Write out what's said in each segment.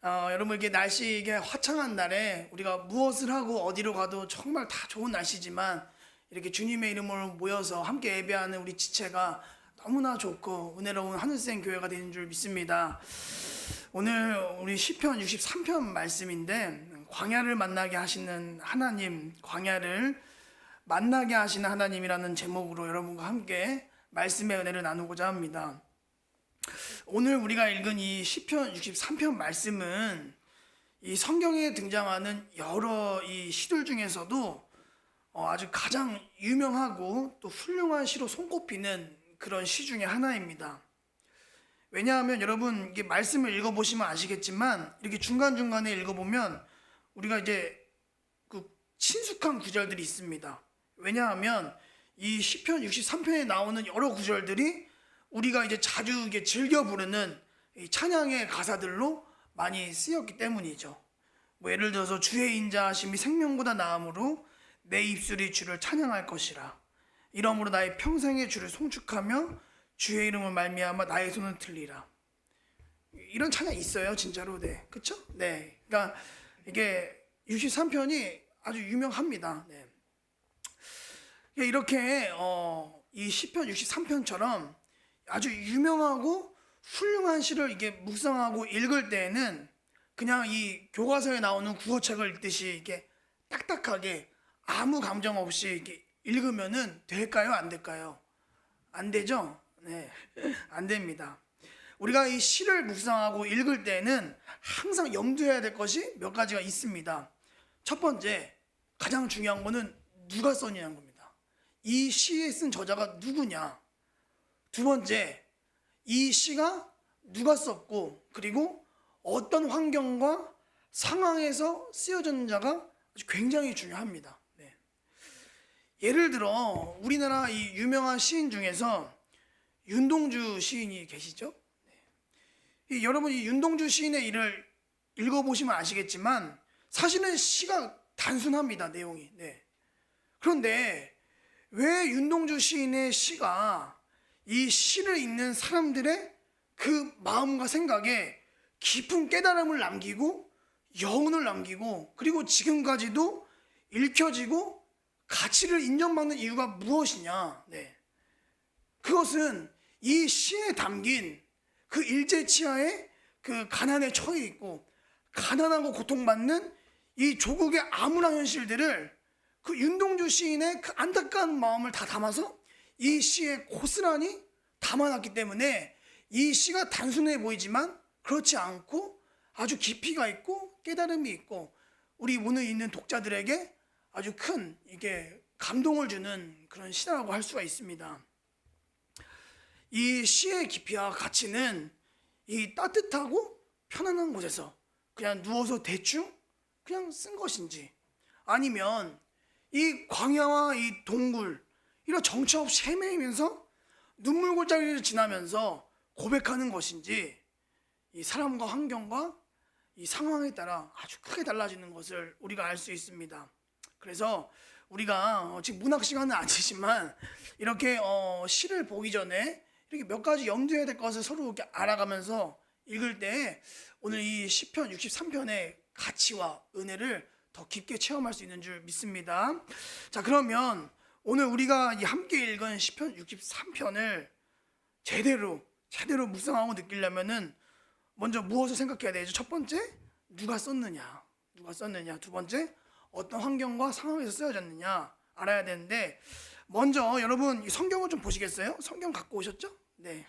여러분 이게 날씨 이게 화창한 날에 우리가 무엇을 하고 어디로 가도 정말 다 좋은 날씨지만 이렇게 주님의 이름으로 모여서 함께 예배하는 우리 지체가 너무나 좋고 은혜로운 하늘생 교회가 되는 줄 믿습니다. 오늘 우리 시편 63편 말씀인데 광야를 만나게 하시는 하나님, 광야를 만나게 하시는 하나님이라는 제목으로 여러분과 함께 말씀의 은혜를 나누고자 합니다. 오늘 우리가 읽은 이 시편 63편 말씀은 이 성경에 등장하는 여러 이 시들 중에서도 아주 가장 유명하고 또 훌륭한 시로 손꼽히는 그런 시 중에 하나입니다. 왜냐하면 여러분 이게 말씀을 읽어보시면 아시겠지만 이렇게 중간중간에 읽어보면 우리가 이제 그 친숙한 구절들이 있습니다. 왜냐하면 이 시편 63편에 나오는 여러 구절들이 우리가 이제 자주 이게 즐겨 부르는 이 찬양의 가사들로 많이 쓰였기 때문이죠. 뭐 예를 들어서 주의 인자하심이 생명보다 나음으로 내 입술이 주를 찬양할 것이라. 이러므로 나의 평생에 주를 송축하며 주의 이름을 말미암아 나의 손을 들리라. 이런 찬양이 있어요, 진짜로. 네, 그렇죠? 네, 그러니까 이게 63편이 아주 유명합니다. 네. 이렇게 이 시편 63편처럼 아주 유명하고 훌륭한 시를 이게 묵상하고 읽을 때에는 그냥 이 교과서에 나오는 국어책을 읽듯이 이렇게 딱딱하게 아무 감정 없이 이렇게 읽으면은 될까요? 안 될까요? 안 되죠? 네, 안 됩니다. 우리가 이 시를 묵상하고 읽을 때는 항상 염두해야 될 것이 몇 가지가 있습니다. 첫 번째, 가장 중요한 거는 누가 썼냐는 겁니다. 이 시에 쓴 저자가 누구냐? 두 번째, 이 시가 누가 썼고 그리고 어떤 환경과 상황에서 쓰여졌는지가 아주 굉장히 중요합니다. 네. 예를 들어 우리나라 이 유명한 시인 중에서 윤동주 시인이 계시죠? 네. 여러분 이 윤동주 시인의 일을 읽어보시면 아시겠지만 사실은 시가 단순합니다, 내용이. 네. 그런데 왜 윤동주 시인의 시가 이 시를 읽는 사람들의 그 마음과 생각에 깊은 깨달음을 남기고 여운을 남기고 그리고 지금까지도 읽혀지고 가치를 인정받는 이유가 무엇이냐? 네. 그것은 이 시에 담긴 그 일제치하의 그 가난에 처해 있고 가난하고 고통받는 이 조국의 암울한 현실들을 그 윤동주 시인의 그 안타까운 마음을 다 담아서 이 시에 고스란히 담아놨기 때문에 이 시가 단순해 보이지만 그렇지 않고 아주 깊이가 있고 깨달음이 있고 우리 오늘 있는 독자들에게 아주 큰 이게 감동을 주는 그런 시라고 할 수가 있습니다. 이 시의 깊이와 가치는 이 따뜻하고 편안한 곳에서 그냥 누워서 대충 그냥 쓴 것인지 아니면 이 광야와 이 동굴 이런 정처 없이 헤매면서 눈물 골짜기를 지나면서 고백하는 것인지 이 사람과 환경과 이 상황에 따라 아주 크게 달라지는 것을 우리가 알 수 있습니다. 그래서 우리가 지금 문학 시간은 아니지만 이렇게 시를 보기 전에 이렇게 몇 가지 염두해야 될 것을 서로 이렇게 알아가면서 읽을 때 오늘 이 시편 63편의 가치와 은혜를 더 깊게 체험할 수 있는 줄 믿습니다. 자, 그러면 오늘 우리가 함께 읽은 시편 63편을 제대로 묵상하고 느끼려면은 먼저 무엇을 생각해야 되죠? 첫 번째, 누가 썼느냐? 두 번째, 어떤 환경과 상황에서 쓰여졌느냐 알아야 되는데 먼저 여러분 이 성경을 좀 보시겠어요? 성경 갖고 오셨죠? 네.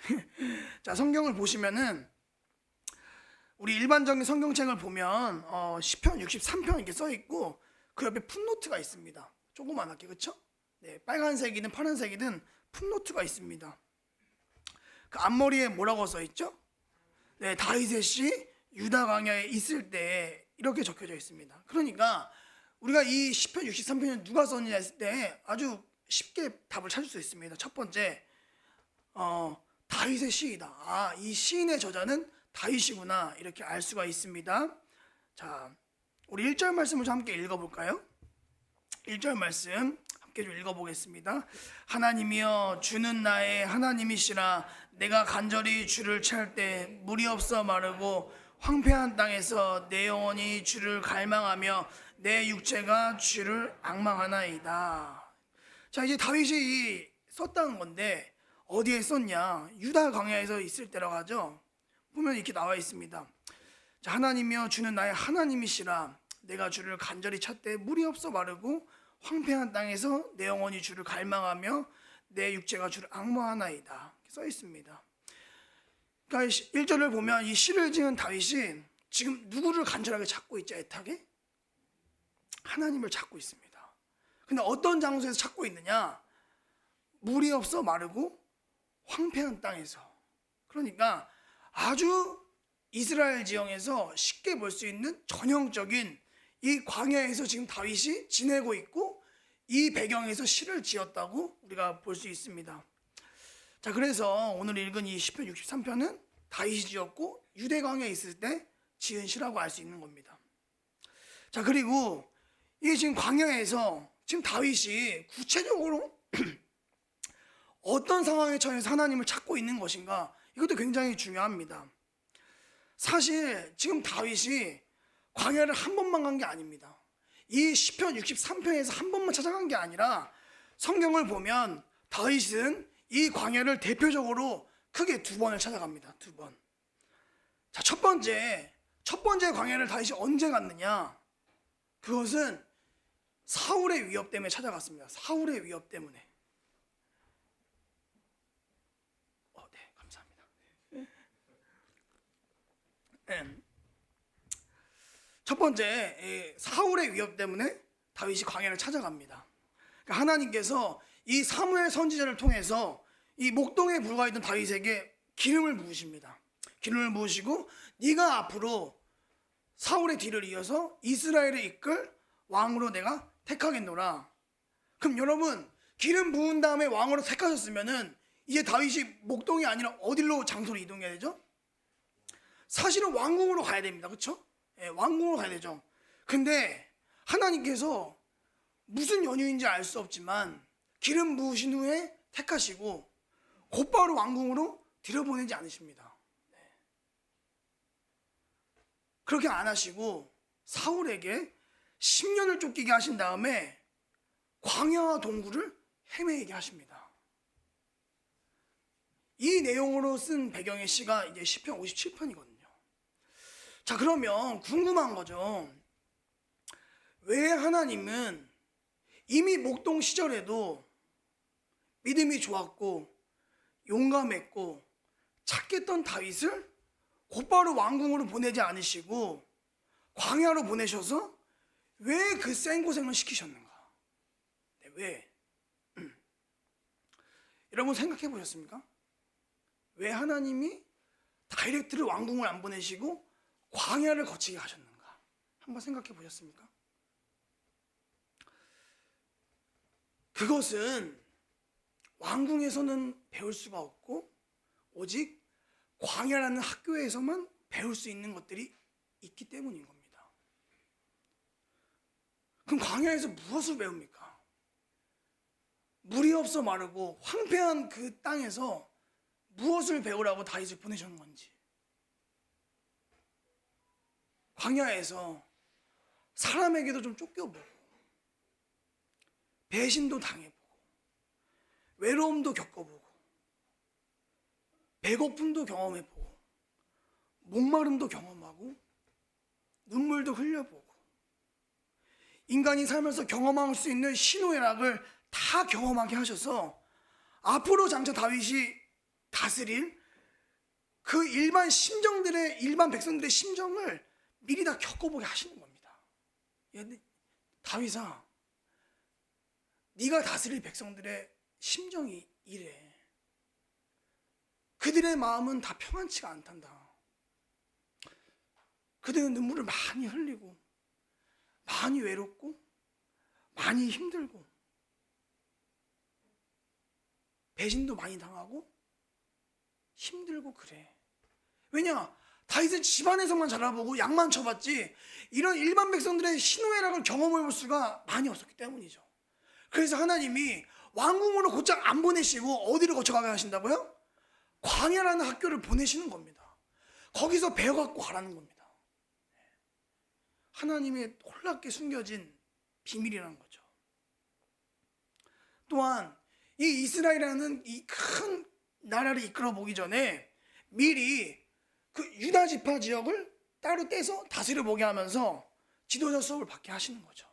자, 성경을 보시면은 우리 일반적인 성경책을 보면 시편 63편 이렇게 써 있고 그 옆에 풋노트가 있습니다. 조그만하게, 그렇죠? 네, 빨간색이든 파란색이든 풋노트가 있습니다. 그 앞머리에 뭐라고 써 있죠? 네, 다윗의 시 유다 광야에 있을 때 이렇게 적혀져 있습니다. 그러니까 우리가 이 시편 63편을 누가 썼느냐 했을 때 아주 쉽게 답을 찾을 수 있습니다. 첫 번째, 다윗의 시이다. 아, 이 시인의 저자는 다윗이구나 이렇게 알 수가 있습니다. 자, 우리 1절 말씀을 좀 함께 읽어볼까요? 1절 말씀 함께 좀 읽어보겠습니다. 하나님이여 주는 나의 하나님이시라. 내가 간절히 주를 찾을 때 물이 없어 마르고 황폐한 땅에서 내 영혼이 주를 갈망하며 내 육체가 주를 앙망하나이다. 자, 이제 다윗이 썼다는 건데 어디에 썼냐? 유다 광야에서 있을 때라고 하죠. 보면 이렇게 나와 있습니다. 자, 하나님이여 주는 나의 하나님이시라. 내가 주를 간절히 찾되 물이 없어 마르고 황폐한 땅에서 내 영혼이 주를 갈망하며 내 육체가 주를 앙망하나이다. 이렇게 써 있습니다. 그러니까 1절을 보면 이 시를 지은 다윗이 지금 누구를 간절하게 찾고 있죠? 애타게? 하나님을 찾고 있습니다. 근데 어떤 장소에서 찾고 있느냐? 물이 없어 마르고 황폐한 땅에서. 그러니까 아주 이스라엘 지형에서 쉽게 볼 수 있는 전형적인 이 광야에서 지금 다윗이 지내고 있고 이 배경에서 시를 지었다고 우리가 볼 수 있습니다. 자, 그래서 오늘 읽은 이 시편 63편은 다윗이 지었고 유대 광야에 있을 때 지은 시라고 알 수 있는 겁니다. 자, 그리고 이게 지금 광야에서 지금 다윗이 구체적으로 어떤 상황에 처해서 하나님을 찾고 있는 것인가, 이것도 굉장히 중요합니다. 사실 지금 다윗이 광야를 한 번만 간 게 아닙니다. 이 시편 63편에서 한 번만 찾아간 게 아니라 성경을 보면 다윗은 이 광야를 대표적으로 크게 두 번을 찾아갑니다. 두 번. 자, 첫 번째 광야를 다윗이 언제 갔느냐? 그것은 사울의 위협 때문에 찾아갔습니다. 사울의 위협 때문에. 네, 감사합니다. 네. 첫 번째, 사울의 위협 때문에 다윗이 광야를 찾아갑니다. 그러니까 하나님께서 이 사무엘 선지자를 통해서 이 목동에 불과했던 다윗에게 기름을 부으십니다. 기름을 부으시고 네가 앞으로 사울의 뒤를 이어서 이스라엘을 이끌 왕으로 내가 택하겠노라. 그럼 여러분, 기름 부은 다음에 왕으로 택하셨으면은 이제 다윗이 목동이 아니라 어디로 장소로 이동해야 되죠? 사실은 왕궁으로 가야 됩니다. 그렇죠? 예, 왕궁으로 가야 되죠. 근데 하나님께서 무슨 연유인지 알 수 없지만 기름 부으신 후에 택하시고 곧바로 왕궁으로 들여보내지 않으십니다. 네. 그렇게 안 하시고 사울에게 10년을 쫓기게 하신 다음에 광야와 동굴을 헤매게 하십니다. 이 내용으로 쓴 배경의 시가 이제 시편 57편이거든요. 자, 그러면 궁금한 거죠. 왜 하나님은 이미 목동 시절에도 믿음이 좋았고 용감했고 착했던 다윗을 곧바로 왕궁으로 보내지 않으시고 광야로 보내셔서 왜 그 생고생을 시키셨는가? 네, 왜? 여러분 생각해 보셨습니까? 왜 하나님이 다이렉트를 왕궁을 안 보내시고 광야를 거치게 하셨는가? 한번 생각해 보셨습니까? 그것은 왕궁에서는 배울 수가 없고 오직 광야라는 학교에서만 배울 수 있는 것들이 있기 때문인 겁니다. 그럼 광야에서 무엇을 배웁니까? 물이 없어 마르고 황폐한 그 땅에서 무엇을 배우라고 다윗을 보내셨는 건지. 광야에서 사람에게도 좀 쫓겨보고 배신도 당해보고 외로움도 겪어보고 배고픔도 경험해보고 목마름도 경험하고 눈물도 흘려보고 인간이 살면서 경험할 수 있는 희노애락을 다 경험하게 하셔서 앞으로 장차 다윗이 다스릴 그 일반 백성들의 심정을 미리 다 겪어보게 하시는 겁니다. 다윗아, 네가 다스릴 백성들의 심정이 이래. 그들의 마음은 다 평안치가 않단다. 그들은 눈물을 많이 흘리고 많이 외롭고 많이 힘들고 배신도 많이 당하고 힘들고 그래. 왜냐? 다윗은 집안에서만 자라보고 양만 쳐봤지 이런 일반 백성들의 희노애락을 경험해볼 수가 많이 없었기 때문이죠. 그래서 하나님이 왕궁으로 곧장 안 보내시고 어디를 거쳐가게 하신다고요? 광야라는 학교를 보내시는 겁니다. 거기서 배워갖고 가라는 겁니다. 하나님의 놀랍게 숨겨진 비밀이라는 거죠. 또한 이 이스라엘이라는 이 큰 나라를 이끌어 보기 전에 미리 그 유다 지파 지역을 따로 떼서 다스려 보게 하면서 지도자 수업을 받게 하시는 거죠.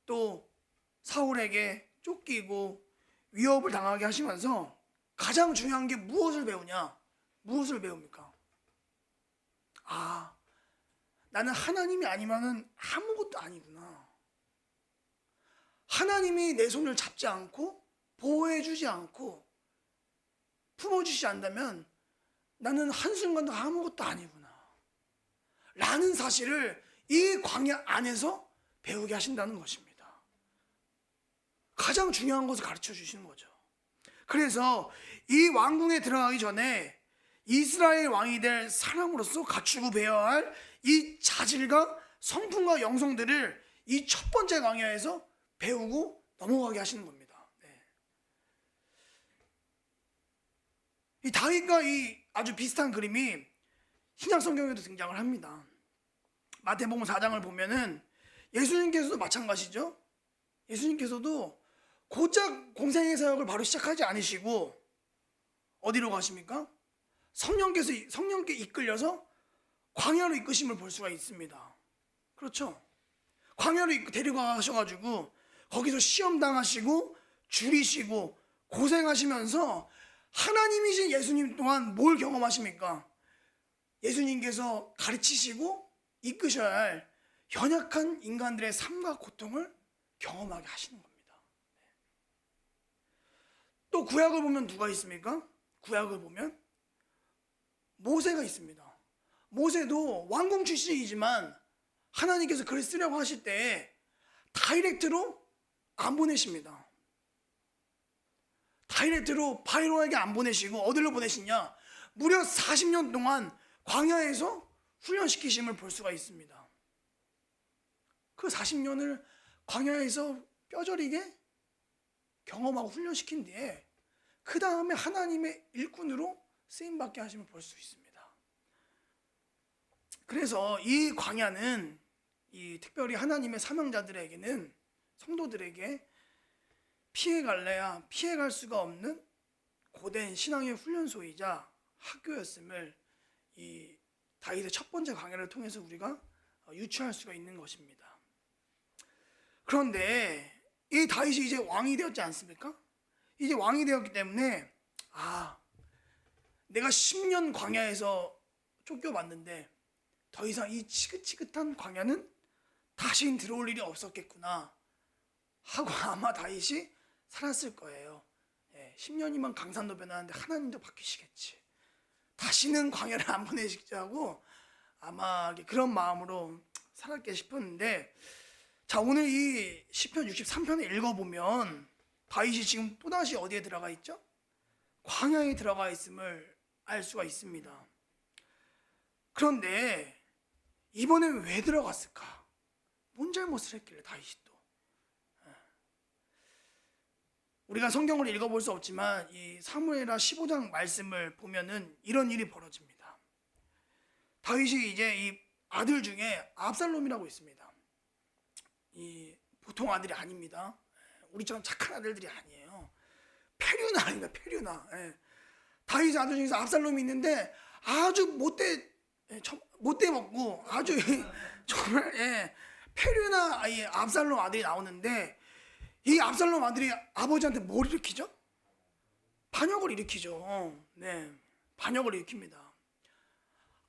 또 사울에게 쫓기고 위협을 당하게 하시면서 가장 중요한 게 무엇을 배우냐? 무엇을 배웁니까? 아, 나는 하나님이 아니면은 아무것도 아니구나. 하나님이 내 손을 잡지 않고 보호해주지 않고 품어주지 않는다면 나는 한순간도 아무것도 아니구나 라는 사실을 이 광야 안에서 배우게 하신다는 것입니다. 가장 중요한 것을 가르쳐 주시는 거죠. 그래서 이 왕궁에 들어가기 전에 이스라엘 왕이 될 사람으로서 갖추고 배워야 할 이 자질과 성품과 영성들을 이 첫 번째 광야에서 배우고 넘어가게 하시는 겁니다. 이 다윗과 이 아주 비슷한 그림이 신약 성경에도 등장을 합니다. 마태복음 4장을 보면은 예수님께서도 마찬가지죠. 예수님께서도 고작 공생의 사역을 바로 시작하지 않으시고 어디로 가십니까? 성령께 이끌려서 광야로 이끄심을 볼 수가 있습니다. 그렇죠? 광야로 데려가셔가지고 거기서 시험 당하시고 줄이시고 고생하시면서 하나님이신 예수님 또한 뭘 경험하십니까? 예수님께서 가르치시고 이끄셔야 할 연약한 인간들의 삶과 고통을 경험하게 하시는 겁니다. 또 구약을 보면 누가 있습니까? 구약을 보면 모세가 있습니다. 모세도 왕궁 출신이지만 하나님께서 글을 쓰려고 하실 때 다이렉트로 안 보내십니다. 다이렉트로 바로에게 안 보내시고 어디로 보내시냐? 무려 40년 동안 광야에서 훈련시키심을 볼 수가 있습니다. 그 40년을 광야에서 뼈저리게 경험하고 훈련시킨 뒤에 그 다음에 하나님의 일꾼으로 쓰임받게 하심을 볼 수 있습니다. 그래서 이 광야는 특별히 하나님의 사명자들에게는 성도들에게 피해갈래야 피해갈 수가 없는 고된 신앙의 훈련소이자 학교였음을 이 다윗의 첫 번째 광야를 통해서 우리가 유추할 수가 있는 것입니다. 그런데 이 다윗이 이제 왕이 되었지 않습니까? 이제 왕이 되었기 때문에 내가 10년 광야에서 쫓겨봤는데 더 이상 이 지긋지긋한 광야는 다시는 들어올 일이 없었겠구나 하고 아마 다윗이 살았을 거예요. 10년이면 강산도 변하는데 하나님도 바뀌시겠지. 다시는 광야를 안 보내시지 하고 아마 그런 마음으로 살았게 싶었는데, 자, 오늘 이 시편 63편을 읽어보면 다윗이 지금 또다시 어디에 들어가 있죠? 광야에 들어가 있음을 알 수가 있습니다. 그런데 이번엔 왜 들어갔을까? 뭔 잘못을 했길래 다윗이 또. 우리가 성경을 읽어볼 수 없지만 이 사무엘하 15장 말씀을 보면은 이런 일이 벌어집니다. 다윗이 이제 이 아들 중에 압살롬이라고 있습니다. 이 보통 아들이 아닙니다. 우리처럼 착한 아들들이 아니에요. 페류나 아닙니다. 페류나. 다윗의 아들 중에서 압살롬이 있는데 아주 못돼 먹고 아주 정말 페류나 이 압살롬 아들이 나오는데, 이 압살롬 아들이 아버지한테 뭘 일으키죠? 반역을 일으키죠. 반역을 일으킵니다.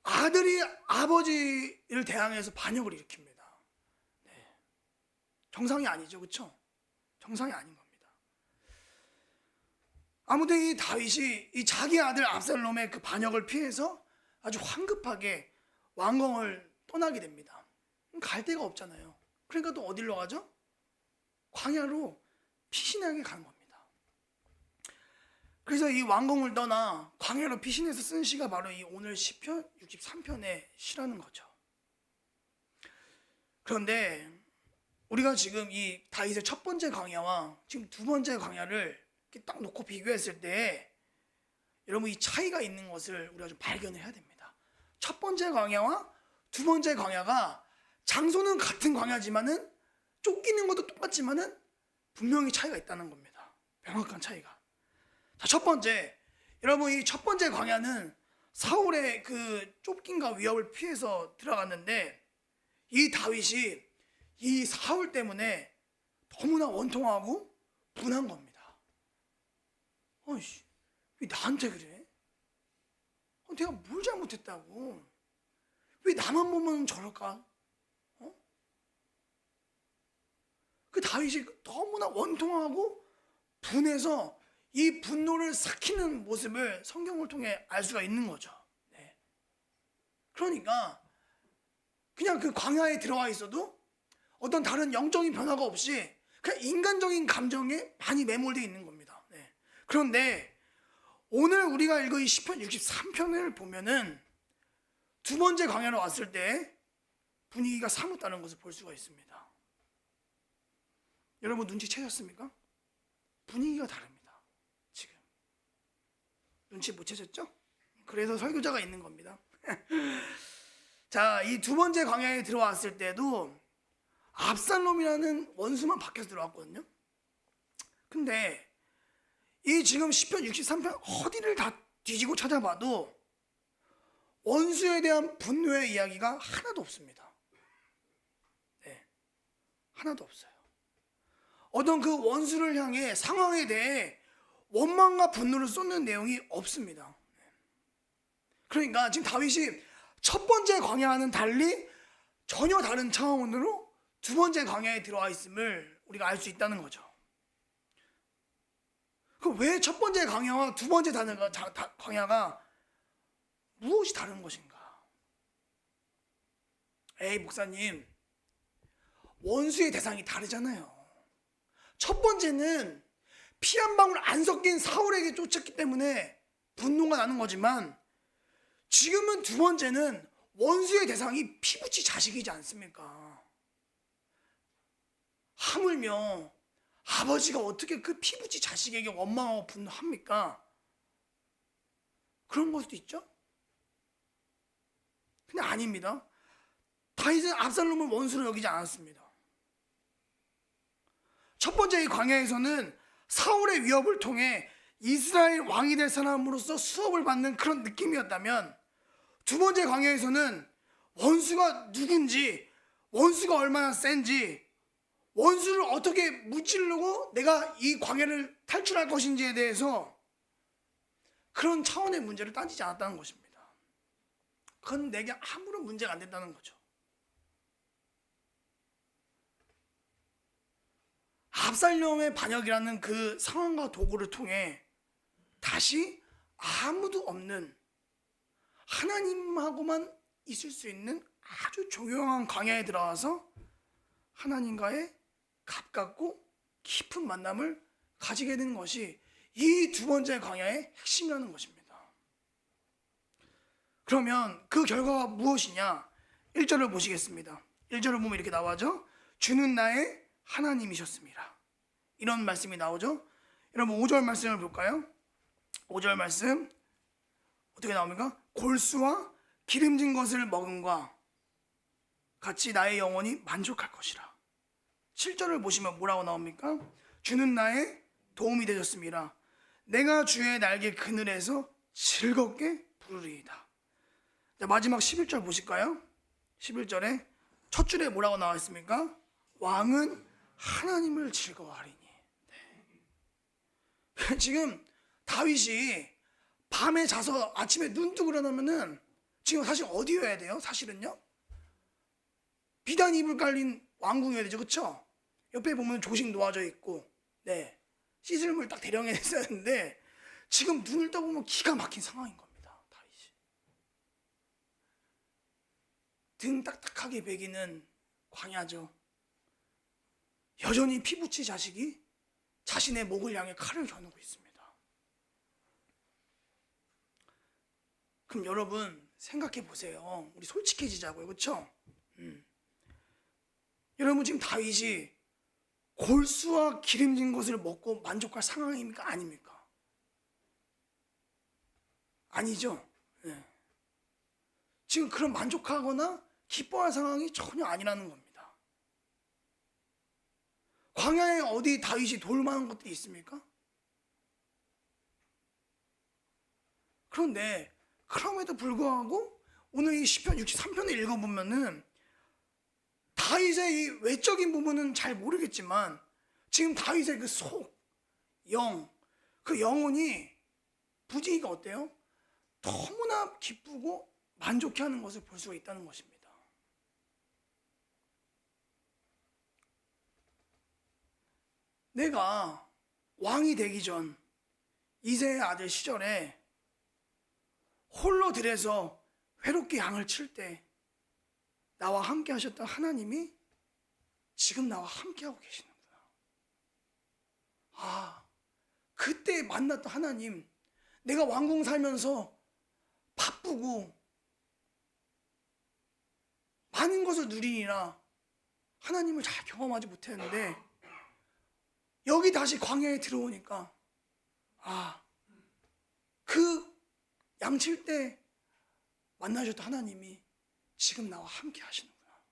아들이 아버지를 대항해서 반역을 일으킵니다. 정상이 아니죠, 그렇죠? 정상이 아닌 겁니다. 아무튼 이 다윗이 이 자기 아들 압살롬의 그 반역을 피해서 아주 황급하게 왕궁을 떠나게 됩니다. 갈 데가 없잖아요. 그러니까 또 어디로 가죠? 광야로 피신하게 가는 겁니다. 그래서 이 왕궁을 떠나 광야로 피신해서 쓴 시가 바로 이 오늘 시편 63편의 시라는 거죠. 그런데 우리가 지금 이 다윗의 첫 번째 광야와 지금 두 번째 광야를 이렇게 딱 놓고 비교했을 때 여러분 이 차이가 있는 것을 우리가 좀 발견을 해야 됩니다. 첫 번째 광야와 두 번째 광야가 장소는 같은 광야지만은 쫓기는 것도 똑같지만은 분명히 차이가 있다는 겁니다. 명확한 차이가. 자, 첫 번째, 여러분 이 첫 번째 광야는 사울의 그 쫓김과 위협을 피해서 들어갔는데 이 다윗이 이 사울 때문에 너무나 원통하고 분한 겁니다. 어이씨, 왜 나한테 그래? 내가 뭘 잘못했다고? 왜 나만 보면 저럴까? 그 다윗이 너무나 원통하고 분해서 이 분노를 삭히는 모습을 성경을 통해 알 수가 있는 거죠. 네. 그러니까 그냥 그 광야에 들어와 있어도 어떤 다른 영적인 변화가 없이 그냥 인간적인 감정에 많이 매몰되어 있는 겁니다. 네. 그런데 오늘 우리가 읽은 이 시편 63편을 보면은 두 번째 광야로 왔을 때 분위기가 사뭇 다른 것을 볼 수가 있습니다. 여러분 눈치채셨습니까? 분위기가 다릅니다. 지금 눈치 못 채셨죠? 그래서 설교자가 있는 겁니다. 자, 이 두 번째 광야에 들어왔을 때도 압살롬이라는 원수만 밖에서 들어왔거든요. 근데 이 지금 시편 63편 어디를 다 뒤지고 찾아봐도 원수에 대한 분노의 이야기가 하나도 없습니다. 네, 하나도 없어요. 어떤 그 원수를 향해 상황에 대해 원망과 분노를 쏟는 내용이 없습니다. 그러니까 지금 다윗이 첫 번째 광야와는 달리 전혀 다른 차원으로 두 번째 광야에 들어와 있음을 우리가 알 수 있다는 거죠. 그럼 왜 첫 번째 광야와 두 번째 광야가 무엇이 다른 것인가? 에이 목사님, 원수의 대상이 다르잖아요. 첫 번째는 피 한 방울 안 섞인 사울에게 쫓았기 때문에 분노가 나는 거지만 지금은 두 번째는 원수의 대상이 피부치 자식이지 않습니까? 하물며 아버지가 어떻게 그 피부치 자식에게 원망하고 분노합니까? 그런 걸 수도 있죠? 근데 아닙니다. 다윗은 압살롬을 원수로 여기지 않았습니다. 첫 번째 이 광야에서는 사울의 위협을 통해 이스라엘 왕이 될 사람으로서 수업을 받는 그런 느낌이었다면 두 번째 광야에서는 원수가 누군지, 원수가 얼마나 센지, 원수를 어떻게 무찌르고 내가 이 광야를 탈출할 것인지에 대해서 그런 차원의 문제를 따지지 않았다는 것입니다. 그건 내게 아무런 문제가 안 된다는 거죠. 압살롬의 반역이라는 그 상황과 도구를 통해 다시 아무도 없는 하나님하고만 있을 수 있는 아주 조용한 광야에 들어와서 하나님과의 가깝고 깊은 만남을 가지게 되는 것이 이 두 번째 광야의 핵심이라는 것입니다. 그러면 그 결과가 무엇이냐? 1절을 보시겠습니다. 1절을 보면 이렇게 나와죠. 주는 나의 하나님이셨습니다. 이런 말씀이 나오죠. 여러분 5절 말씀을 볼까요? 5절 말씀 어떻게 나옵니까? 골수와 기름진 것을 먹음과 같이 나의 영혼이 만족할 것이라. 7절을 보시면 뭐라고 나옵니까? 주는 나의 도움이 되셨습니다. 내가 주의 날개 그늘에서 즐겁게 부르리이다. 자, 마지막 11절 보실까요? 11절에 첫 줄에 뭐라고 나와 있습니까? 왕은 하나님을 즐거워하리니. 네. 지금 다윗이 밤에 자서 아침에 눈 뜨고 일어나면은 지금 사실 어디여야 돼요? 사실은요, 비단 이불 깔린 왕궁이어야 되죠, 그렇죠? 옆에 보면 조식 놓아져 있고, 네, 씻을 물 딱 대령해 놨었는데 지금 눈을 떠보면 기가 막힌 상황인 겁니다. 다윗이 등 딱딱하게 베기는 광야죠. 여전히 피부치 자식이 자신의 목을 향해 칼을 겨누고 있습니다. 그럼 여러분 생각해 보세요. 우리 솔직해지자고요, 그렇죠? 여러분 지금 다윗이 골수와 기름진 것을 먹고 만족할 상황입니까? 아닙니까? 아니죠. 예. 지금 그런 만족하거나 기뻐할 상황이 전혀 아니라는 겁니다. 광야에 어디 다윗이 도울 만한 것들이 있습니까? 그런데 그럼에도 불구하고 오늘 이 시편 63편을 읽어보면은 다윗의 이 외적인 부분은 잘 모르겠지만 지금 다윗의 그 속, 영, 그 영혼이 부지기가 어때요? 너무나 기쁘고 만족해하는 것을 볼 수가 있다는 것입니다. 내가 왕이 되기 전 이새의 아들 시절에 홀로 들에서 외롭게 양을 칠 때 나와 함께 하셨던 하나님이 지금 나와 함께 하고 계시는구나. 아, 그때 만났던 하나님, 내가 왕궁 살면서 바쁘고 많은 것을 누리니라 하나님을 잘 경험하지 못했는데 여기 다시 광야에 들어오니까 그 양칠 때 만나셨던 하나님이 지금 나와 함께 하시는구나.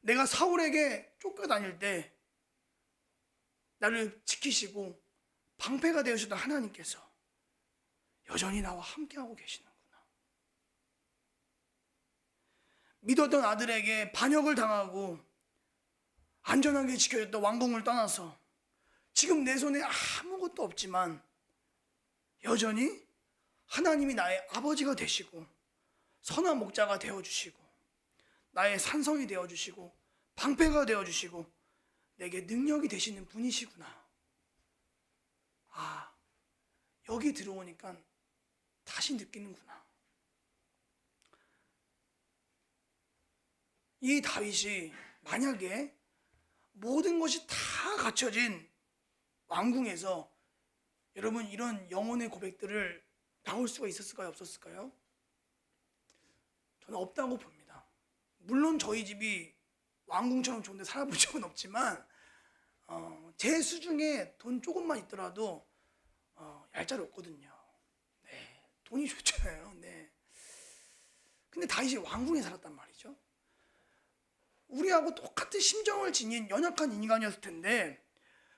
내가 사울에게 쫓겨다닐 때 나를 지키시고 방패가 되어주셨던 하나님께서 여전히 나와 함께하고 계시는구나. 믿었던 아들에게 반역을 당하고 안전하게 지켜줬던 왕궁을 떠나서 지금 내 손에 아무것도 없지만 여전히 하나님이 나의 아버지가 되시고 선한 목자가 되어주시고 나의 산성이 되어주시고 방패가 되어주시고 내게 능력이 되시는 분이시구나. 여기 들어오니까 다시 느끼는구나. 이 다윗이 만약에 모든 것이 다 갖춰진 왕궁에서 여러분 이런 영혼의 고백들을 나올 수가 있었을까요? 없었을까요? 저는 없다고 봅니다. 물론 저희 집이 왕궁처럼 좋은 데 살아본 적은 없지만 제 수중에 돈 조금만 있더라도 얄짤없거든요. 네, 돈이 좋잖아요. 네. 근데 다윗이 왕궁에 살았단 말이죠. 우리하고 똑같은 심정을 지닌 연약한 인간이었을 텐데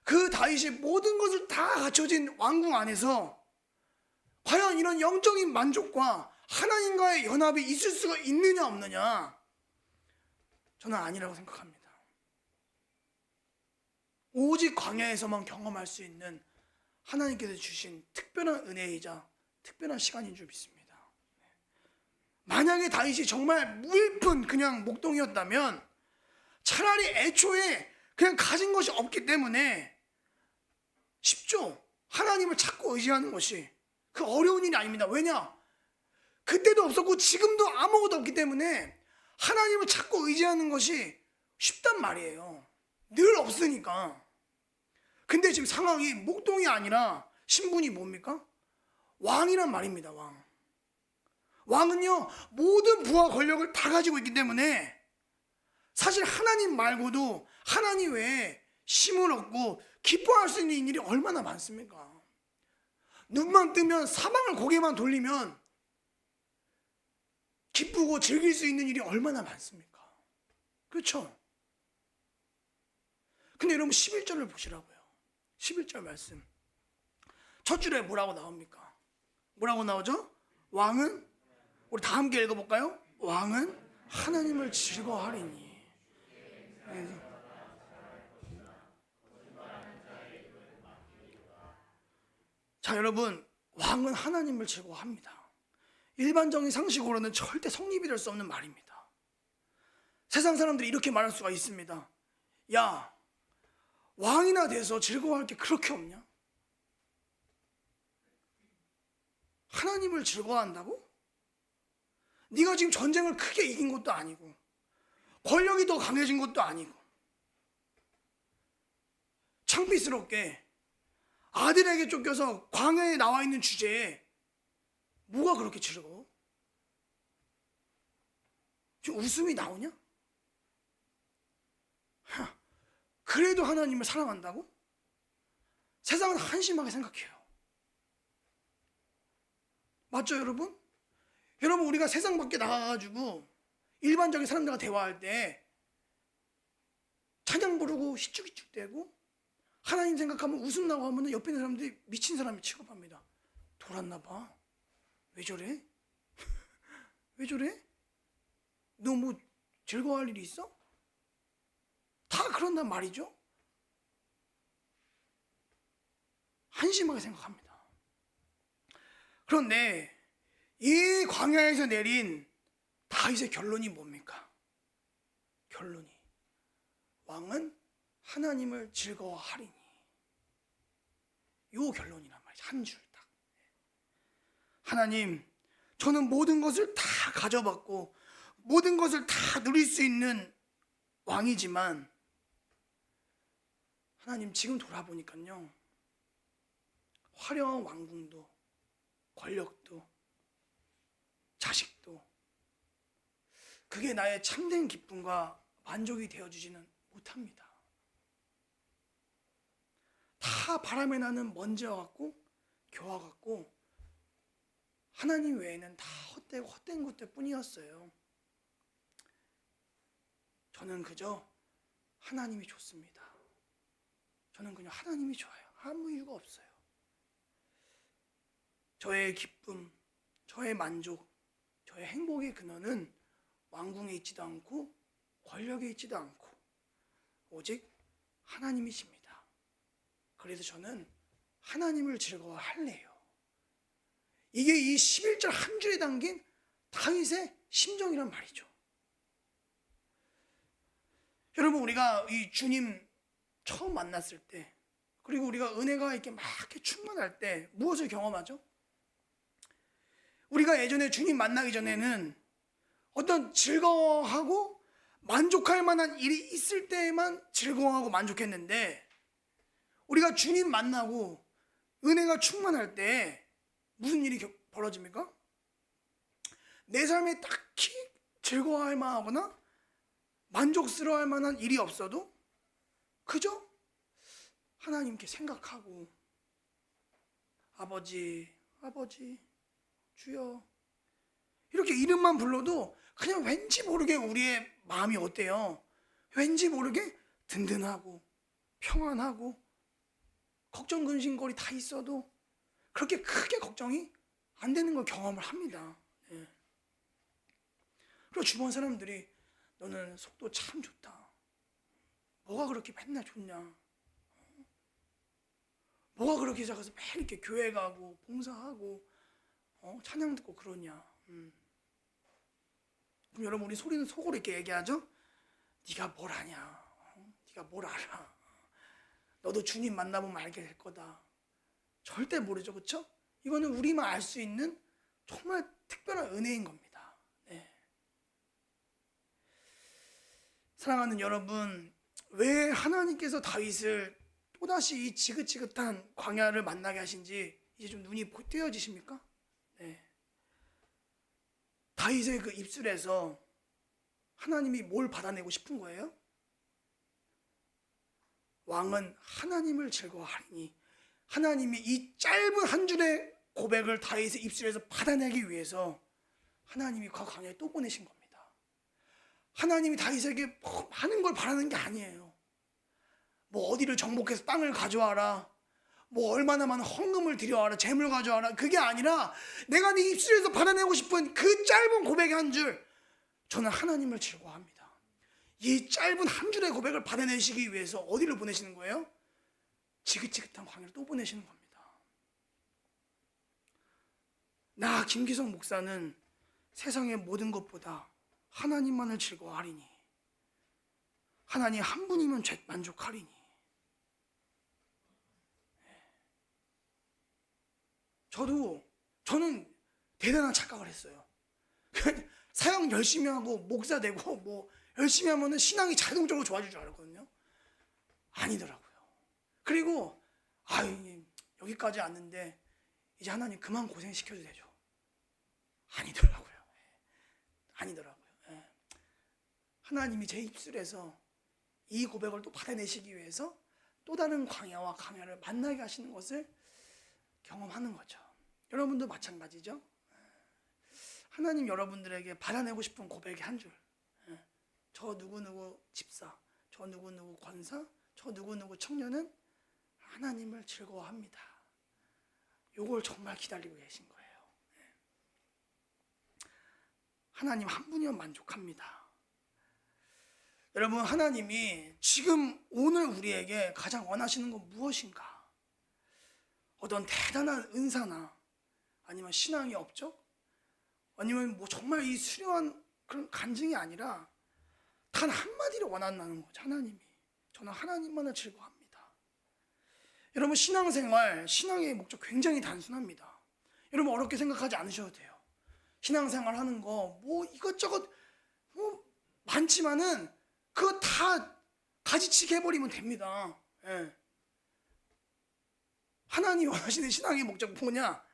그 다윗이 모든 것을 다 갖춰진 왕궁 안에서 과연 이런 영적인 만족과 하나님과의 연합이 있을 수가 있느냐 없느냐? 저는 아니라고 생각합니다. 오직 광야에서만 경험할 수 있는 하나님께서 주신 특별한 은혜이자 특별한 시간인 줄 믿습니다. 만약에 다윗이 정말 무일푼 그냥 목동이었다면 차라리 애초에 그냥 가진 것이 없기 때문에 쉽죠. 하나님을 찾고 의지하는 것이 그 어려운 일이 아닙니다. 왜냐? 그때도 없었고 지금도 아무것도 없기 때문에 하나님을 찾고 의지하는 것이 쉽단 말이에요. 늘 없으니까. 근데 지금 상황이 목동이 아니라 신분이 뭡니까? 왕이란 말입니다. 왕. 왕은요 모든 부와 권력을 다 가지고 있기 때문에 사실 하나님 말고도 하나님 외에 힘을 얻고 기뻐할 수 있는 일이 얼마나 많습니까? 눈만 뜨면 사방을 고개만 돌리면 기쁘고 즐길 수 있는 일이 얼마나 많습니까? 그렇죠? 근데 여러분 11절을 보시라고요. 11절 말씀. 첫 줄에 뭐라고 나옵니까? 뭐라고 나오죠? 왕은, 우리 다 함께 읽어볼까요? 왕은 하나님을 즐거워하리니. 자, 여러분, 왕은 하나님을 즐거워합니다. 일반적인 상식으로는 절대 성립이 될 수 없는 말입니다. 세상 사람들이 이렇게 말할 수가 있습니다. 야, 왕이나 돼서 즐거워할 게 그렇게 없냐? 하나님을 즐거워한다고? 네가 지금 전쟁을 크게 이긴 것도 아니고 권력이 더 강해진 것도 아니고 창피스럽게 아들에게 쫓겨서 광야에 나와 있는 주제에 뭐가 그렇게 즐거워? 지금 웃음이 나오냐? 그래도 하나님을 사랑한다고? 세상은 한심하게 생각해요. 맞죠, 여러분? 여러분, 우리가 세상 밖에 나가가지고 일반적인 사람들과 대화할 때 찬양 부르고 희죽희죽대고 하나님 생각하면 웃음 나고 하면 옆에 있는 사람들이 미친 사람이 취급합니다. 돌았나 봐. 왜 저래? 왜 저래? 너 뭐 즐거워할 일이 있어? 다 그런단 말이죠. 한심하게 생각합니다. 그런데 이 광야에서 내린 다윗의 결론이 뭡니까? 결론이 왕은 하나님을 즐거워하리니. 요 결론이란 말이죠. 한 줄 딱. 하나님, 저는 모든 것을 다 가져봤고 모든 것을 다 누릴 수 있는 왕이지만 하나님, 지금 돌아보니까요, 화려한 왕궁도 권력도 자식도 그게 나의 참된 기쁨과 만족이 되어주지는 못합니다. 다 바람에 나는 먼지와 같고 겨와 같고 하나님 외에는 다 헛되고 헛된 것들 뿐이었어요. 저는 그저 하나님이 좋습니다. 저는 그냥 하나님이 좋아요. 아무 이유가 없어요. 저의 기쁨, 저의 만족, 저의 행복의 근원은 왕궁에 있지도 않고 권력에 있지도 않고 오직 하나님이십니다. 그래서 저는 하나님을 즐거워할래요. 이게 이 11절 한 줄에 담긴 다윗의 심정이란 말이죠. 여러분, 우리가 이 주님 처음 만났을 때, 그리고 우리가 은혜가 이렇게 막 이렇게 충만할 때 무엇을 경험하죠? 우리가 예전에 주님 만나기 전에는 어떤 즐거워하고 만족할 만한 일이 있을 때만 즐거워하고 만족했는데, 우리가 주님 만나고 은혜가 충만할 때 무슨 일이 벌어집니까? 내 삶에 딱히 즐거워할 만하거나 만족스러워할 만한 일이 없어도 그저 하나님께 생각하고 아버지, 아버지, 주여 이렇게 이름만 불러도 그냥 왠지 모르게 우리의 마음이 어때요? 왠지 모르게 든든하고 평안하고 걱정 근심거리 다 있어도 그렇게 크게 걱정이 안 되는 걸 경험을 합니다. 네. 그리고 주변 사람들이 너는 속도 참 좋다. 뭐가 그렇게 맨날 좋냐? 뭐가 그렇게 작아서 매일 이렇게 교회 가고 봉사하고 찬양 듣고 그러냐? 그럼 여러분, 우리 소리는 속으로 이렇게 얘기하죠? 네가 뭘 아냐? 네가 뭘 알아? 너도 주님 만나보면 알게 될 거다. 절대 모르죠, 그렇죠? 이거는 우리만 알 수 있는 정말 특별한 은혜인 겁니다. 네. 사랑하는 여러분, 왜 하나님께서 다윗을 또다시 이 지긋지긋한 광야를 만나게 하신지 이제 좀 눈이 띄어지십니까? 네. 다윗의 그 입술에서 하나님이 뭘 받아내고 싶은 거예요? 왕은 하나님을 즐거워하리니. 하나님이 이 짧은 한 줄의 고백을 다윗의 입술에서 받아내기 위해서 하나님이 그 광야에 또 보내신 겁니다. 하나님이 다윗에게 뭐 많은 걸 바라는 게 아니에요. 뭐 어디를 정복해서 땅을 가져와라, 뭐 얼마나 많은 헌금을 들여와라, 재물 가져와라, 그게 아니라 내가 네 입술에서 받아내고 싶은 그 짧은 고백의 한 줄, 저는 하나님을 즐거워합니다. 이 짧은 한 줄의 고백을 받아내시기 위해서 어디를 보내시는 거예요? 지긋지긋한 광야를 또 보내시는 겁니다. 나 김기성 목사는 세상의 모든 것보다 하나님만을 즐거워하리니, 하나님 한 분이면 만족하리니. 저는 대단한 착각을 했어요. 사역 열심히 하고 목사 되고 뭐 열심히 하면은 신앙이 자동적으로 좋아질 줄 알았거든요. 아니더라고요. 그리고 여기까지 왔는데 이제 하나님 그만 고생시켜도 되죠. 아니더라고요. 아니더라고요. 하나님이 제 입술에서 이 고백을 또 받아내시기 위해서 또 다른 광야와 광야를 만나게 하시는 것을 경험하는 거죠. 여러분도 마찬가지죠. 하나님 여러분들에게 받아내고 싶은 고백의 한 줄. 저 누구누구 집사, 저 누구누구 권사, 저 누구누구 청년은 하나님을 즐거워합니다. 요걸 정말 기다리고 계신 거예요. 하나님 한 분이면 만족합니다. 여러분, 하나님이 지금 오늘 우리에게 가장 원하시는 건 무엇인가? 어떤 대단한 은사나 아니면 신앙의 업적? 아니면 뭐 정말 이 수려한 그런 간증이 아니라 단 한마디를 원한다는 거죠. 하나님이. 저는 하나님만을 즐거워합니다. 여러분, 신앙생활, 신앙의 목적 굉장히 단순합니다. 여러분, 어렵게 생각하지 않으셔도 돼요. 신앙생활 하는 거 뭐 이것저것 뭐 많지만은 그거 다 가지치기 해버리면 됩니다. 예. 하나님 원하시는 신앙의 목적 뭐냐?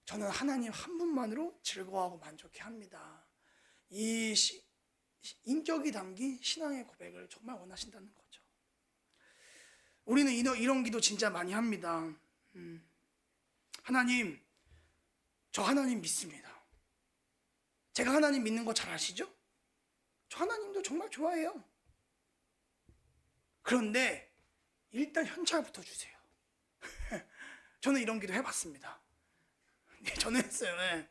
저는 하나님 한 분만으로 즐거워하고 만족해 합니다. 이 인격이 담긴 신앙의 고백을 정말 원하신다는 거죠. 우리는 이런 기도 진짜 많이 합니다. 하나님, 저 하나님 믿습니다. 제가 하나님 믿는 거 잘 아시죠? 저 하나님도 정말 좋아해요. 그런데 일단 현찰부터 주세요. 저는 이런 기도 해봤습니다. 네, 저는 했어요. 네.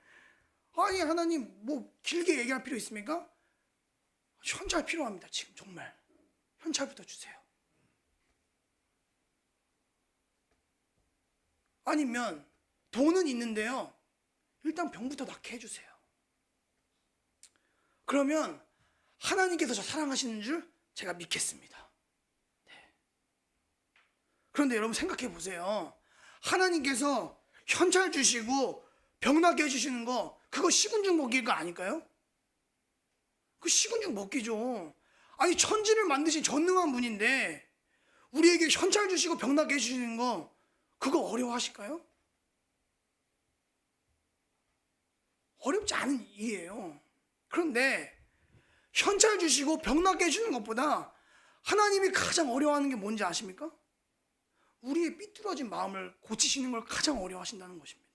아니, 하나님 뭐 길게 얘기할 필요 있습니까? 현찰 필요합니다. 지금 정말 현찰부터 주세요. 아니면 돈은 있는데요, 일단 병부터 낫게 해주세요. 그러면 하나님께서 저 사랑하시는 줄 제가 믿겠습니다. 네. 그런데 여러분 생각해 보세요. 하나님께서 현찰 주시고 병 낫게 해주시는 거, 그거 시군죽 먹일 거 아닐까요? 그 시군죽 먹기죠. 아니, 천지를 만드신 전능한 분인데 우리에게 현찰 주시고 병 낫게 해주시는 거, 그거 어려워하실까요? 어렵지 않은 일이에요. 그런데 현찰 주시고 병 낫게 해주는 것보다 하나님이 가장 어려워하는 게 뭔지 아십니까? 우리의 삐뚤어진 마음을 고치시는 걸 가장 어려워하신다는 것입니다.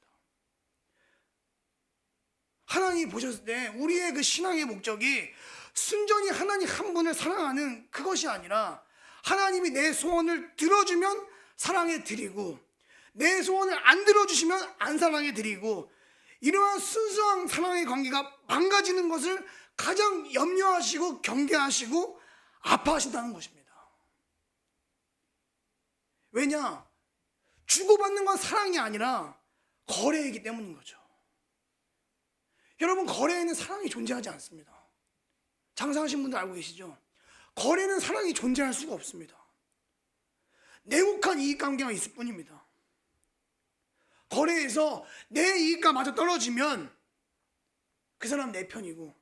하나님이 보셨을 때 우리의 그 신앙의 목적이 순전히 하나님 한 분을 사랑하는 그것이 아니라, 하나님이 내 소원을 들어주면 사랑해 드리고, 내 소원을 안 들어주시면 안 사랑해 드리고, 이러한 순수한 사랑의 관계가 망가지는 것을 가장 염려하시고 경계하시고 아파하신다는 것입니다. 왜냐? 주고받는 건 사랑이 아니라 거래이기 때문인 거죠. 여러분, 거래에는 사랑이 존재하지 않습니다. 장사하신 분들 알고 계시죠? 거래는 사랑이 존재할 수가 없습니다. 냉혹한 이익관계가 있을 뿐입니다. 거래에서 내 이익과 마저 떨어지면 그 사람 내 편이고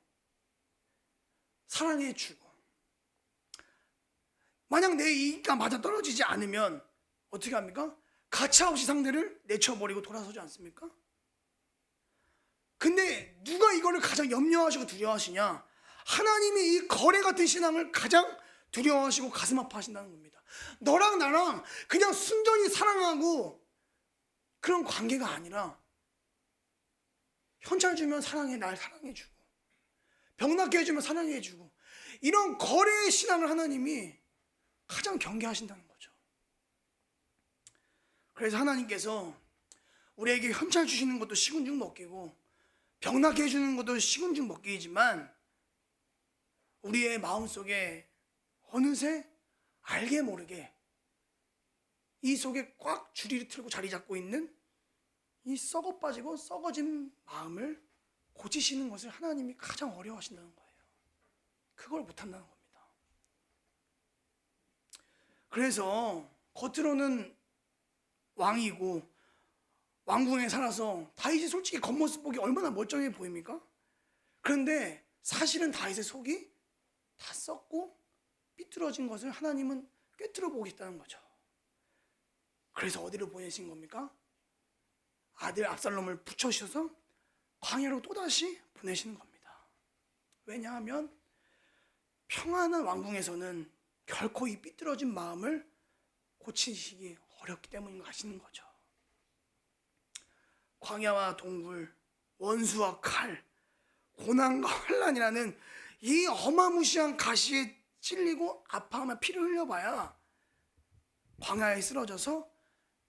사랑해 주고, 만약 내 이익과 마저 떨어지지 않으면 어떻게 합니까? 가차없이 상대를 내쳐버리고 돌아서지 않습니까? 근데 누가 이거를 가장 염려하시고 두려워하시냐? 하나님이 이 거래 같은 신앙을 가장 두려워하시고 가슴 아파하신다는 겁니다. 너랑 나랑 그냥 순전히 사랑하고 그런 관계가 아니라, 현찰 주면 사랑해, 날 사랑해주고, 병 낫게 해주면 사랑해주고, 이런 거래의 신앙을 하나님이 가장 경계하신다는 거죠. 그래서 하나님께서 우리에게 현찰 주시는 것도 시군죽 먹기고 병 낫게 해주는 것도 시군죽 먹기이지만, 우리의 마음속에 어느새 알게 모르게 이 속에 꽉 줄이를 틀고 자리 잡고 있는 이 썩어 빠지고 썩어진 마음을 고치시는 것을 하나님이 가장 어려워하신다는 거예요. 그걸 못한다는 겁니다. 그래서 겉으로는 왕이고 왕궁에 살아서 다윗이 솔직히 겉모습 보기 얼마나 멀쩡해 보입니까? 그런데 사실은 다윗의 속이 다 썩고 삐뚤어진 것을 하나님은 꿰뚫어 보고 있다는 거죠. 그래서 어디로 보내신 겁니까? 아들 압살롬을 붙여주셔서 광야로 또다시 보내시는 겁니다. 왜냐하면 평안한 왕궁에서는 결코 이 삐뚤어진 마음을 고치시기 어렵기 때문인 거 아시는 거죠. 광야와 동굴, 원수와 칼, 고난과 환난이라는 이 어마무시한 가시에 찔리고 아파하며 피를 흘려봐야 광야에 쓰러져서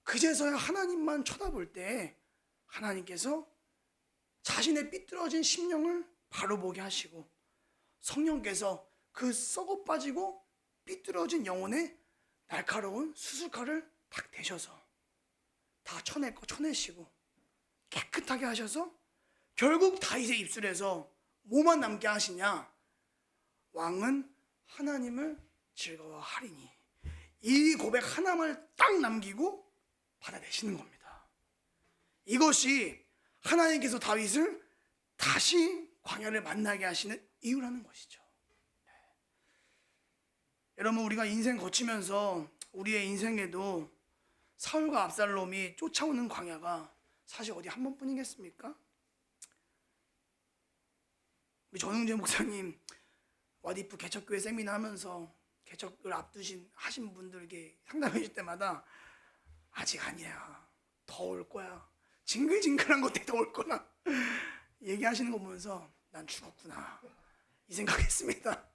그제서야 하나님만 쳐다볼 때 하나님께서 자신의 삐뚤어진 심령을 바로 보게 하시고 성령께서 그 썩어 빠지고 삐뚤어진 영혼에 날카로운 수술칼을 탁 대셔서 다 쳐낼 거 쳐내시고 깨끗하게 하셔서 결국 다윗의 입술에서 뭐만 남게 하시냐? 왕은 하나님을 즐거워하리니. 이 고백 하나만 딱 남기고 받아내시는 겁니다. 이것이 하나님께서 다윗을 다시 광야를 만나게 하시는 이유라는 것이죠. 여러분, 우리가 인생 거치면서 우리의 인생에도 사울과 압살롬이 쫓아오는 광야가 사실 어디 한 번뿐이겠습니까? 우리 전웅재 목사님 와디프 개척교회 세미나 하면서 개척을 하신 분들에게 상담해 줄 때마다 아직 아니야, 더 올 거야, 징글징글한 것들이 더 올 거나 얘기하시는 거 보면서 난 죽었구나 이 생각했습니다.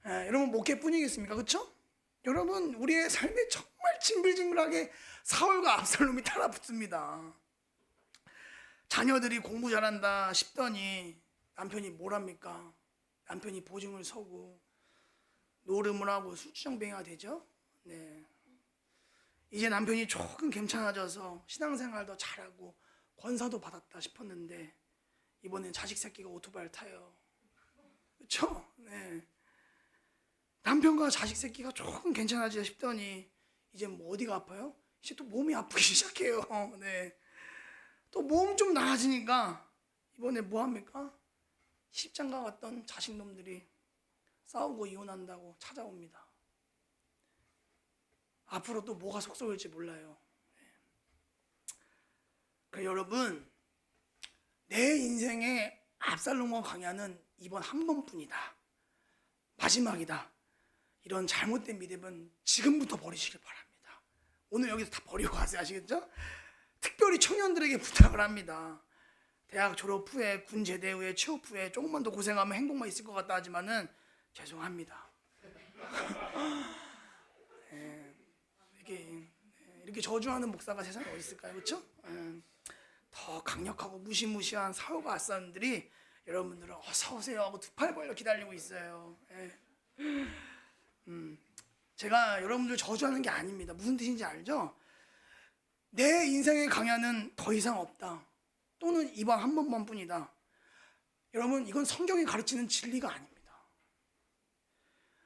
여러분, 목회뿐이겠습니까? 그렇죠? 여러분, 우리의 삶에 정말 징글징글하게 사울과 압살롬이 따라붙습니다. 자녀들이 공부 잘한다 싶더니 남편이 뭘 합니까? 남편이 보증을 서고 노름을 하고 술주정뱅이가 되죠. 네. 이제 남편이 조금 괜찮아져서 신앙생활도 잘하고 권사도 받았다 싶었는데 이번엔 자식 새끼가 오토바이를 타요. 그렇죠? 네. 남편과 자식 새끼가 조금 괜찮아지자 싶더니 이제 뭐 어디가 아파요? 이제 또 몸이 아프기 시작해요. 네. 또 몸 좀 나아지니까 이번에 뭐 합니까? 십장가 갔던 자식놈들이 싸우고 이혼한다고 찾아옵니다. 앞으로 또 뭐가 속속일지 몰라요. 그러니까 여러분, 내 인생의 압살롬과 광야는 이번 한 번뿐이다, 마지막이다, 이런 잘못된 믿음은 지금부터 버리시길 바랍니다. 오늘 여기서 다 버리고 가세요. 아시겠죠? 특별히 청년들에게 부탁을 합니다. 대학 졸업 후에, 군 제대 후에, 취업 후에 조금만 더 고생하면 행복만 있을 것 같다 하지만은 죄송합니다. 네, 이렇게 저주하는 목사가 세상에 어디 있을까요? 그렇죠? 더 강력하고 무시무시한 사울과 압살롬들이 여러분들은 어서 오세요 하고 두 팔 벌려 기다리고 있어요. 제가 여러분들 저주하는 게 아닙니다. 무슨 뜻인지 알죠? 내 인생의 광야는 더 이상 없다, 또는 이번 한 번뿐이다. 여러분, 이건 성경이 가르치는 진리가 아닙니다.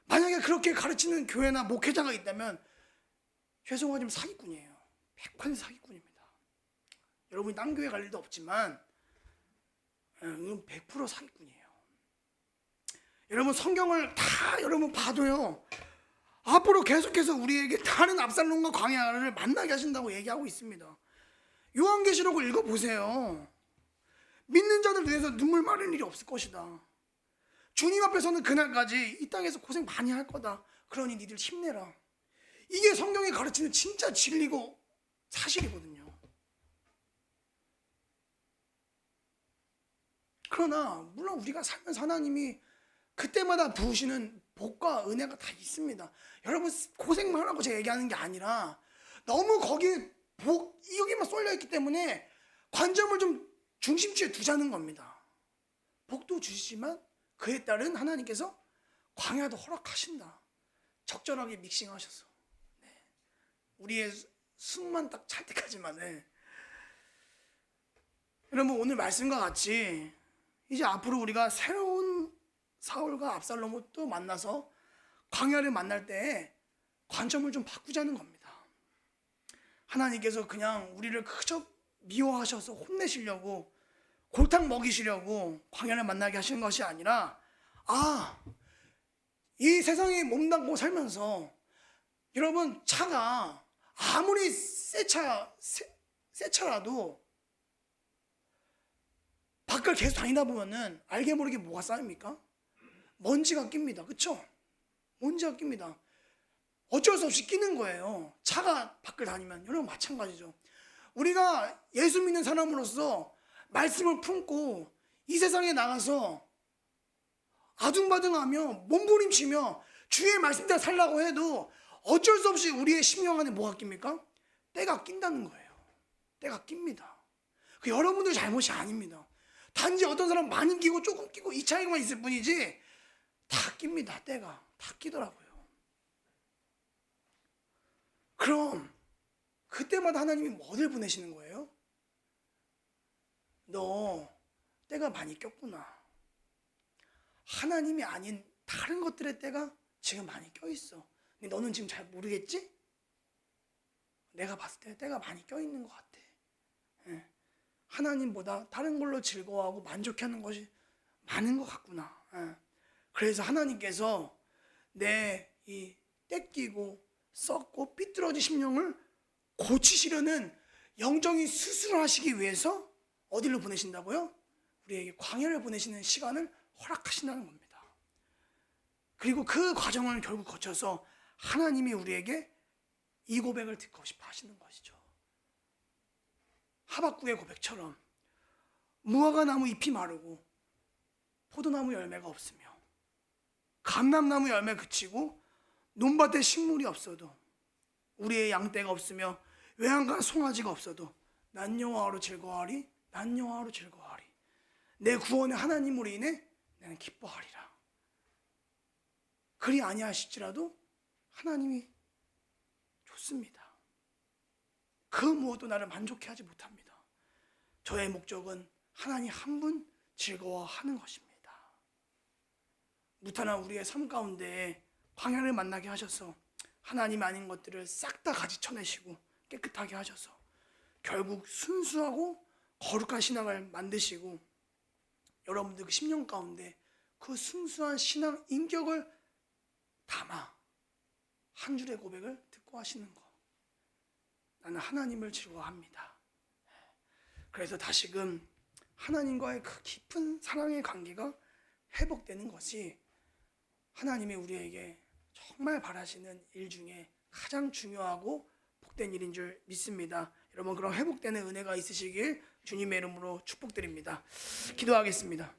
만약에 그렇게 가르치는 교회나 목회자가 있다면 죄송하지만 사기꾼이에요. 100% 사기꾼입니다. 여러분이 딴 교회 갈 일도 없지만 이건 100% 사기꾼이에요. 여러분, 성경을 다 여러분 봐도요, 앞으로 계속해서 우리에게 다른 압살롬과 광야를 만나게 하신다고 얘기하고 있습니다. 요한계시록을 읽어보세요. 믿는 자들 위해서 눈물 마를 일이 없을 것이다. 주님 앞에서는 그날까지 이 땅에서 고생 많이 할 거다. 그러니 니들 힘내라. 이게 성경이 가르치는 진짜 진리고 사실이거든요. 그러나 물론 우리가 살면서 하나님이 그때마다 부으시는 복과 은혜가 다 있습니다. 여러분, 고생만 하라고 제가 얘기하는 게 아니라 너무 거기에 여기만 쏠려있기 때문에 관점을 좀 중심지에 두자는 겁니다. 복도 주시지만 그에 따른 하나님께서 광야도 허락하신다. 적절하게 믹싱하셔서 우리의 숨만 딱 찰 때까지만. 여러분, 오늘 말씀과 같이 이제 앞으로 우리가 새로운 사울과 압살롬을 또 만나서 광야를 만날 때 관점을 좀 바꾸자는 겁니다. 하나님께서 그냥 우리를 그저 미워하셔서 혼내시려고, 골탕 먹이시려고 광야를 만나게 하시는 것이 아니라, 이 세상에 몸담고 살면서 여러분, 차가 아무리 새 차라도 밖을 계속 다니다 보면은 알게 모르게 뭐가 쌓입니까? 먼지가 낍니다. 그렇죠? 먼지가 낍니다. 어쩔 수 없이 끼는 거예요. 차가 밖을 다니면. 여러분, 마찬가지죠. 우리가 예수 믿는 사람으로서 말씀을 품고 이 세상에 나가서 아둥바둥하며 몸부림치며 주의 말씀대로 살라고 해도 어쩔 수 없이 우리의 심령 안에 뭐가 낍니까? 때가 낀다는 거예요. 때가 낍니다. 그 여러분들 잘못이 아닙니다. 단지 어떤 사람 많이 끼고 조금 끼고 이 차이만 있을 뿐이지 다 낍니다. 때가 다 끼더라고요. 그럼 그때마다 하나님이 뭐를 보내시는 거예요? 너 때가 많이 꼈구나. 하나님이 아닌 다른 것들의 때가 지금 많이 껴있어. 근데 너는 지금 잘 모르겠지? 내가 봤을 때 때가 많이 껴있는 것 같아. 예. 하나님보다 다른 걸로 즐거워하고 만족해하는 것이 많은 것 같구나. 예. 그래서 하나님께서 내 이 떼끼고 썩고 삐뚤어진 심령을 고치시려는 영적인 수술을 하시기 위해서 어디로 보내신다고요? 우리에게 광야를 보내시는 시간을 허락하신다는 겁니다. 그리고 그 과정을 결국 거쳐서 하나님이 우리에게 이 고백을 듣고 싶어 하시는 것이죠. 하박국의 고백처럼 무화과 나무 잎이 마르고 포도나무 열매가 없으며 감람나무 열매 그치고 논밭에 식물이 없어도 우리의 양떼가 없으며 외양간 송아지가 없어도 난 여호와로 즐거워하리. 난 여호와로 즐거워하리. 내 구원의 하나님으로 인해 나는 기뻐하리라. 그리 아니하실지라도 하나님이 좋습니다. 그 무엇도 나를 만족해 하지 못합니다. 저의 목적은 하나님 한 분 즐거워하는 것입니다. 무탄한 우리의 삶 가운데 광야를 만나게 하셔서 하나님 아닌 것들을 싹 다 가지쳐내시고 깨끗하게 하셔서 결국 순수하고 거룩한 신앙을 만드시고 여러분들 그 10년 가운데 그 순수한 신앙 인격을 담아 한 줄의 고백을 듣고 하시는 것. 나는 하나님을 즐거워합니다. 그래서 다시금 하나님과의 그 깊은 사랑의 관계가 회복되는 것이 하나님이 우리에게 정말 바라시는 일 중에 가장 중요하고 복된 일인 줄 믿습니다. 여러분 그런 회복되는 은혜가 있으시길 주님의 이름으로 축복드립니다. 기도하겠습니다.